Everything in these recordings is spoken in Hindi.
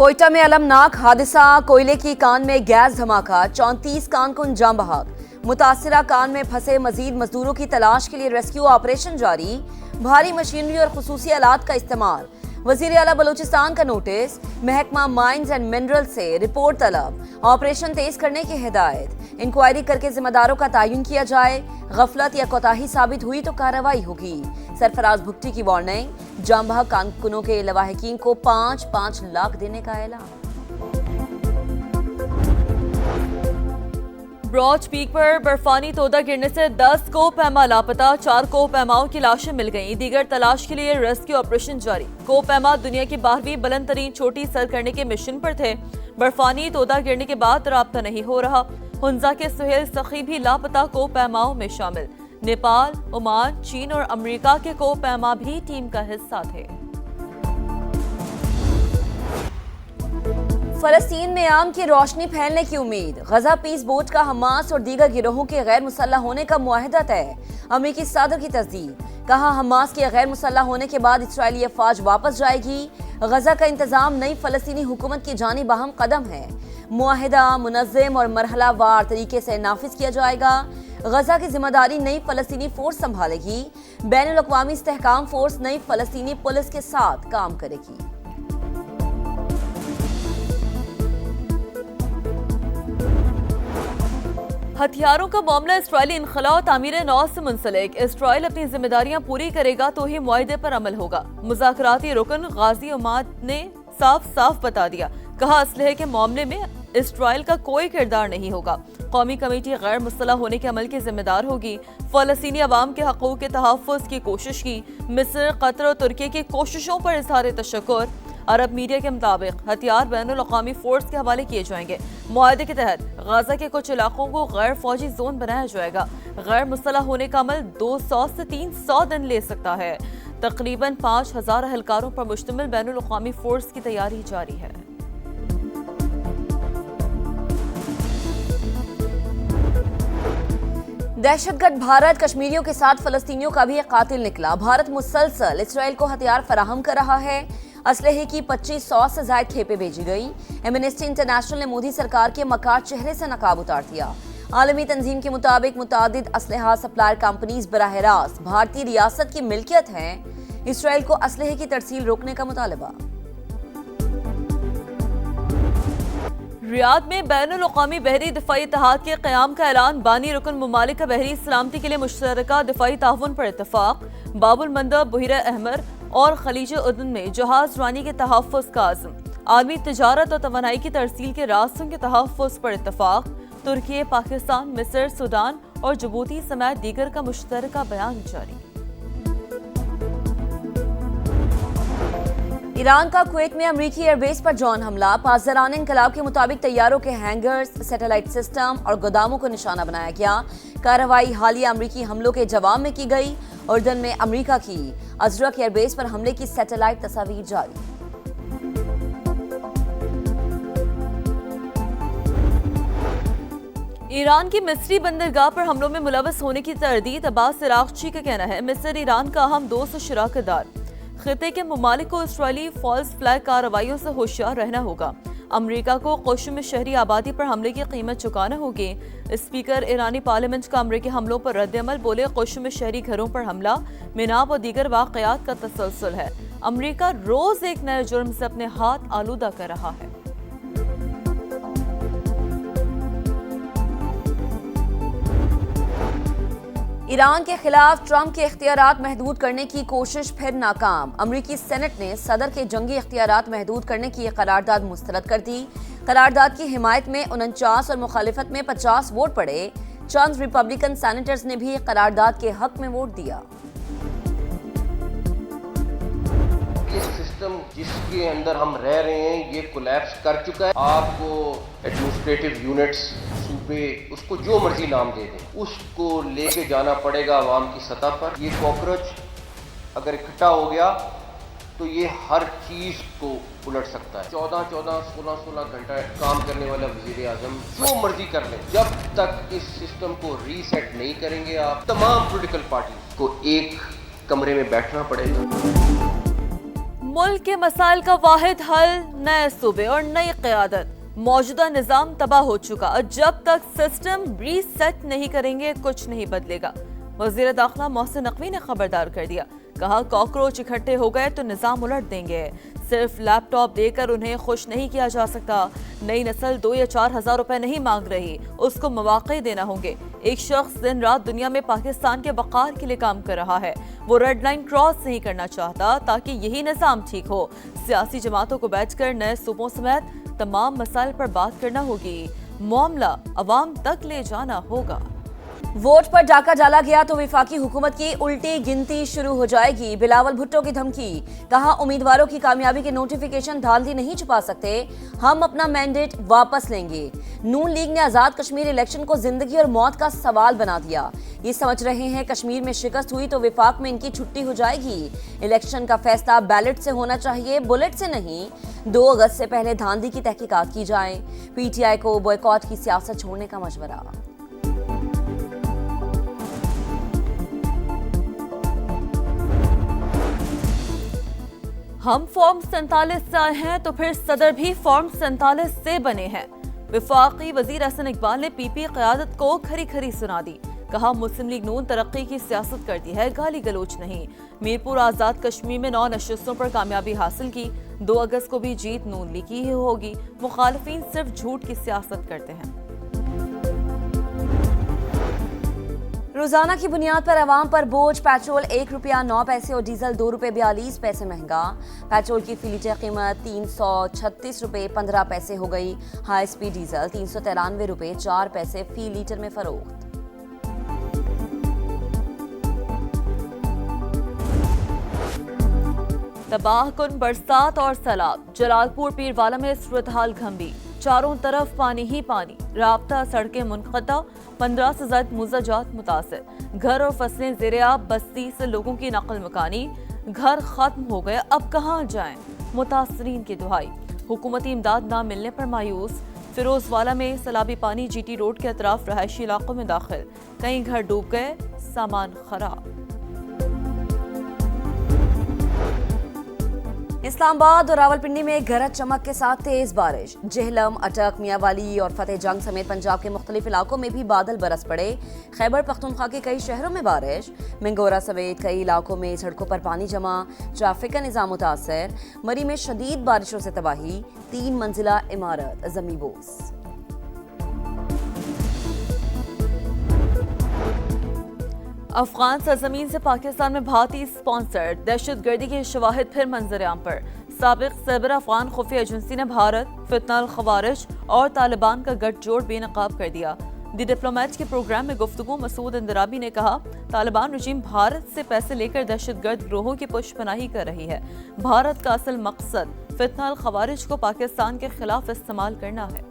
कोयटा में अलमनाक हादसा, कोयले की कान में गैस धमाका, 34 कारकुन जाम बहक। मुतासिरा कान में फंसे मजीद मजदूरों की तलाश के लिए रेस्क्यू ऑपरेशन जारी, भारी मशीनरी और खुसूसी आलात का इस्तेमाल। वजीर आला बलूचिस्तान का नोटिस, महकमा माइंस एंड मिनरल से रिपोर्ट तलब, ऑपरेशन तेज करने की हिदायत। इंक्वायरी करके जिम्मेदारों का तयन किया जाए, गफलत या कोताही साबित हुई तो कार्रवाई होगी। सरफराज भुट्टी की वार्निंग, जाम बहक कारकुनों के लवाहिकीन को 5-5 लाख देने का ऐलान। ब्रॉच पीक पर बर्फानी तोदा गिरने से 10 कोपैमा लापता, 4 कोपैमाओं की लाशें मिल गईं। दीगर तलाश के लिए रेस्क्यू ऑपरेशन जारी। कोपैमा दुनिया की 12वीं बुलंद तरीन चोटी सर करने के मिशन पर थे। बर्फानी तोदा गिरने के बाद राब्ता नहीं हो रहा। हुंजा के सुहेल सखी भी लापता कोपैमाओं में शामिल। नेपाल, ओमान, चीन और अमेरिका के कोपैमा भी टीम का हिस्सा थे। फलस्तीन में आम की रोशनी फैलने की उम्मीद, गजा पीस बोर्ड का हमास और दीगर गिरोहों के गैर मुसल्लह होने का मुआहिदा तय। अमेरिकी सदर की तस्दीक, कहा हमास के गैर मुसल्लह होने के बाद इसराइली अफवाज वापस जाएगी। गजा का इंतजाम नई फलस्तीनी हुकूमत की जानिब अहम कदम है। मुआहिदा मुनज़्ज़म और मरहलावार तरीके से नाफिज किया जाएगा। गजा की जिम्मेदारी नई फलस्तीनी फोर्स संभालेगी। बैनुल अक़वामी इस्तेहकाम फोर्स नई फलस्तीनी पुलिस के साथ काम करेगी। हथियारों का मामला, इसराइली इनखला और तामीर नौ से मुंसलिक। इसराइल अपनी जिम्मेदारियां पूरी करेगा तो ही मुआहिदे पर अमल होगा। मुज़ाकराती रुकन गाजी उमाद ने साफ साफ बता दिया, कहा असलहे के मामले में इसराइल का कोई किरदार नहीं होगा। कौमी कमेटी गैर मुस्तलह होने के अमल की जिम्मेदार होगी। फलस्तीनी अवाम के हकूक़ के तहफ़्फ़ुज़ की कोशिश की। मिस्र, कतर और तुर्की की कोशिशों पर इज़हार तशक्कुर। अरब मीडिया के मुताबिक हथियार बैनुल अक़वामी फोर्स के हवाले किए जाएंगे। मुआहदे के तहत गाजा के कुछ इलाकों को गैर फौजी जोन बनाया जाएगा। गैर मुस्तलह होने का अमल 200 से 300 दिन ले सकता है। तकरीबन 5000 अहलकारों पर मुश्तमिल बैनुल अक़वामी फोर्स की तैयारी जारी है। दहशतगर्द भारत कश्मीरियों के साथ फलस्तीनियों का भी एक कातिल निकला। भारत मुसलसल इसराइल को हथियार फराहम कर रहा है। असलहे की 2500 से ज्यादा खेपें भेजी गई। एमनेस्टी इंटरनेशनल ने मोदी सरकार के मकार चेहरे से नकाब उतार दिया। आलमी तंजीम के मुताबिक मुतादिद असलहा सप्लायर कंपनीज बराह रास्त भारतीय रियासत की मिल्कियत हैं। इसराइल को असलहे की तरसील रोकने का मुतालबा। रियाद में बैनुल अक़वामी बहरी दिफाई इत्तेहाद के क़याम का ऐलान। बानी रुकन ममालिक का बहरी सलामती के लिए मुश्तरका दिफाई ताउन पर इत्तफाक। बाबुल मंदब, बुहिरा अहमर और खलीज उर्दन में जहाज रानी के तहफ़्फ़ुज़ का आज़म। आलमी तिजारत और तवानाई की तरसील के रास्तों के तहफ़्फ़ुज़ पर इत्तफाक। तुर्की, पाकिस्तान, मिस्र, सूडान और जिबूती समेत दीगर का मुश्तरका बयान जारी। ईरान का कुवैत में अमरीकी एयरबेस पर ड्रोन हमला। पासदारान इनकलाब के मुताबिक तैयारों के हैंगर्स, सैटेलाइट सिस्टम और गोदामों को निशाना बनाया गया। कार्रवाई हालिया अमरीकी हमलों के जवाब में की गई। उर्दन में अमरीका की अजरक एयरबेस पर हमले की सैटेलाइट तस्वीर जारी। ईरान की मिस्री बंदरगाह पर हमलों में मुलव्वस होने की तरदीद। अब्बास इराक़ची का कहना है, मिस्र ईरान का अहम दोस्त शराकतदार। खिते के ममालिक को इसराइली फॉल्स फ्लैग कार्रवाइयों से होशियार रहना होगा। अमरीका को क़ुश्म में शहरी आबादी पर हमले की कीमत चुकाना होगी। स्पीकर ईरानी पार्लियामेंट का अमरीकी हमलों पर रद्दअमल, बोले क़ुश्म में शहरी घरों पर हमला मिनाब और दीगर वाक़यात का तसलसल है। अमरीका रोज एक नए जुर्म से अपने हाथ आलूदा कर रहा है। ईरान के खिलाफ ट्रंप के इख्तियारात महदूद करने की कोशिश फिर नाकाम। अमरीकी सेनेट ने सदर के जंगी इख्तियारात महदूद करने की करारदाद मुस्तरद कर दी। करारदाद की हिमायत में 49 और मुखालिफत में 50 वोट पड़े। चंद रिपब्लिकन सेनेटर्स ने भी करारदाद के हक में वोट दिया। सिस्टम जिसके अंदर हम रह रहे हैं ये कोलैप्स कर चुका है। आपको एडमिनिस्ट्रेटिव यूनिट्स, सूबे, उसको जो मर्जी नाम दे दें, उसको लेके जाना पड़ेगा अवाम की सतह पर। ये कॉकरोच अगर इकट्ठा हो गया तो ये हर चीज को उलट सकता है। 14-14, 16-16 घंटा काम करने वाला वजीर आजम जो मर्जी कर ले, जब तक इस सिस्टम को रीसेट नहीं करेंगे आप तमाम पॉलिटिकल पार्टी को एक कमरे में बैठना पड़ेगा। मुल्क के मसाइल का वाहिद हल नए सूबे और नई क़यादत। मौजूदा निजाम तबाह हो चुका, जब तक सिस्टम रीसेट नहीं करेंगे कुछ नहीं बदलेगा। वज़ीर दाखिला मोहसिन नकवी ने खबरदार कर दिया, कहा कॉकरोच इकट्ठे हो गए तो निजाम उलट देंगे। सिर्फ लैपटॉप देकर उन्हें खुश नहीं किया जा सकता। नई नस्ल 2 या 4 हज़ार रुपए नहीं मांग रही, उसको मौक़े देना होंगे। एक शख्स दिन रात दुनिया में पाकिस्तान के बकार के लिए काम कर रहा है। वो रेड लाइन क्रॉस नहीं करना चाहता ताकि यही निजाम ठीक हो। सियासी जमातों को बैठकर नए सूबों समेत तमाम मसाइल पर बात करना होगी। मामला अवाम तक ले जाना होगा। वोट पर डाका डाला गया तो विफाकी हुकूमत की उल्टी गिनती शुरू हो जाएगी। बिलावल भुट्टो की धमकी, कहा उम्मीदवारों की कामयाबी के नोटिफिकेशन धांधली नहीं छुपा सकते, हम अपना मैंडेट वापस लेंगे। नून लीग ने आजाद कश्मीर इलेक्शन को जिंदगी और मौत का सवाल बना दिया। ये समझ रहे हैं कश्मीर में शिकस्त हुई तो विफाक में इनकी छुट्टी हो जाएगी। इलेक्शन का फैसला बैलेट से होना चाहिए, बुलेट से नहीं। 2 अगस्त से पहले धांधली की तहकीकात की जाए। पीटीआई को बॉयकॉट की सियासत छोड़ने का मशवरा। हम फॉर्म 47 से आए हैं तो फिर सदर भी फॉर्म 47 से बने हैं। विफाकी वजीर हसन इकबाल ने पीपी क़यादत को खरी खरी सुना दी। कहा मुस्लिम लीग नून तरक्की की सियासत करती है, गाली गलोच नहीं। मीरपुर आजाद कश्मीर में 9 नशिस्तों पर कामयाबी हासिल की। 2 अगस्त को भी जीत नून लीग की ही होगी। मुखालिफिन सिर्फ झूठ की सियासत करते हैं। रोजाना की बुनियाद पर अवाम पर बोझ। पेट्रोल 1 रुपया 9 पैसे और डीजल 2 रुपये 42 पैसे महंगा। पेट्रोल की फी लीटर कीमत 336 रुपये 15 पैसे हो गई। हाई स्पीड डीजल 393 रुपये 4 पैसे फी लीटर में फरोख्त। तबाहकुन बरसात और सैलाब। जलालपुर पीरवाला में सूरत हाल गंभीर, चारों तरफ पानी ही पानी। राब्ता सड़कें मुनक़ता, 15 से ज़ायद मुज़ाजात मुतासिर। घर और फसलें ज़ेर-ए-आब, बस्ती से लोगों की नकल मकानी। घर खत्म हो गए, अब कहाँ जाएं? मुतासरीन की दुहाई। हुकूमती इमदाद ना मिलने पर मायूस। फिरोजवाला में सैलाबी पानी जीटी रोड के अतराफ रहायशी इलाकों में दाखिल। कई घर डूब गए, सामान खराब। इस्लामाबाद और रावलपिंडी में गरज चमक के साथ तेज बारिश। जेहलम, अटक, मियांवाली और फतेह जंग समेत पंजाब के मुख्तलिफ इलाकों में भी बादल बरस पड़े। खैबर पख्तूनख्वा के कई शहरों में बारिश। मिंगोरा समेत कई इलाकों में सड़कों पर पानी जमा, ट्रैफिक का निजाम मुतासर। मरी में शदीद बारिशों से तबाही, 3 मंजिला इमारत जमींबोस। अफगान सरजमीन से पाकिस्तान में भारतीय स्पॉन्सर दहशतगर्दी के शवाहिद फिर मंजर-ए-आम पर। साबिक सैबर अफगान खुफिया एजेंसी ने भारत, फितनल खवारिज और तालिबान का गठजोड़ बेनकाब कर दिया। दी डिप्लोमेट के प्रोग्राम में गुफ्तगू मसूद इंदराबी ने कहा, तालिबान रजीम भारत से पैसे लेकर दहशतगर्द गिरोहों की पुष्पनाही कर रही है। भारत का असल मकसद फितनल खवारिज को पाकिस्तान के खिलाफ इस्तेमाल करना है।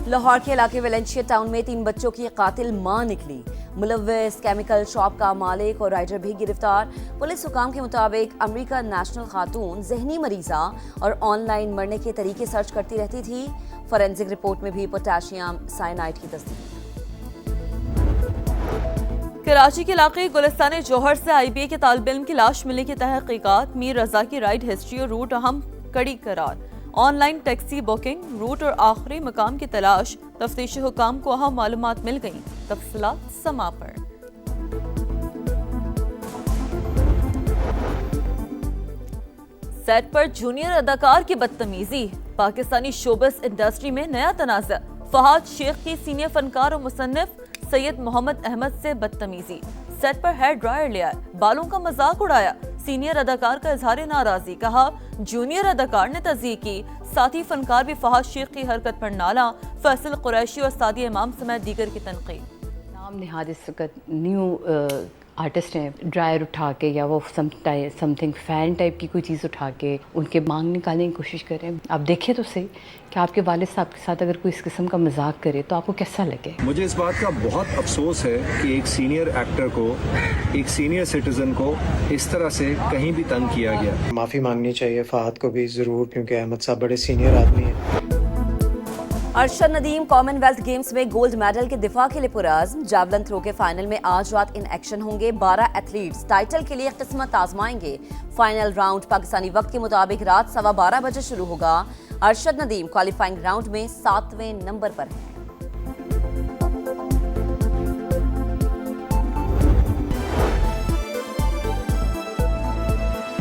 लाहौर के इलाके वेलेंशिया टाउन में 3 बच्चों की कातिल मां निकली। मुलव्विस केमिकल शॉप का मालिक और राइडर भी गिरफ्तार। पुलिस हुकाम के मुताबिक अमेरिका नेशनल खातून जहनी मरीजा और ऑनलाइन मरने के तरीके सर्च करती रहती थी। फोरेंसिक रिपोर्ट में भी पोटेशियम साइनाइड की तस्दीक। कराची के इलाके गुलिस्तान जौहर से IBA के तालिब इल्म की लाश मिलने की तहकीकात। मीर रजा की राइड हिस्ट्री और रूट अहम कड़ी करार। ऑनलाइन टैक्सी बुकिंग, रूट और आखिरी मकाम की तलाश। तफ्तीशी हुकाम को अहम मालूमात मिल गई। तफसीलात समा पर। सेट पर जूनियर अदाकार की बदतमीजी। पाकिस्तानी शोबिस इंडस्ट्री में नया तनाज़ा। फहाद शेख की सीनियर फनकार और मुसन्निफ सैयद मोहम्मद अहमद से बदतमीजी। सेट पर हेयर ड्रायर ले आए, बालों का मजाक उड़ाया। सीनियर अदाकार का इजहार नाराजगी। कहा जूनियर अदाकार ने तज़यीक की। साथी फनकार भी फहाद शेख की हरकत पर नाला। फैसल कुरैशी और सादिया इमाम समेत दीगर की तनकीद। नाम निहाद इस वक्त न्यू आर्टिस्ट हैं, ड्रायर उठा के या वो समथिंग फ़ैन टाइप की कोई चीज़ उठा के उनके मांग निकालने की कोशिश करें। आप देखें तो सही कि आपके वालिद साहब के साथ अगर कोई इस किस्म का मजाक करे तो आपको कैसा लगे। मुझे इस बात का बहुत अफसोस है कि एक सीनियर एक्टर को, एक सीनियर सिटीज़न को इस तरह से कहीं भी तंग किया गया। माफ़ी मांगनी चाहिए फ़हाद को भी ज़रूर, क्योंकि अहमद साहब बड़े सीनियर आदमी हैं। अरशद नदीम कॉमनवेल्थ गेम्स में गोल्ड मेडल के दिफा के लिए पुरअज़्म। जावलिन थ्रो के फाइनल में आज रात इन एक्शन होंगे। 12 एथलीट्स टाइटल के लिए किस्मत आजमाएंगे। फाइनल राउंड पाकिस्तानी वक्त के मुताबिक रात 12:15 बजे शुरू होगा। अरशद नदीम क्वालिफाइंग राउंड में 7वें नंबर पर है।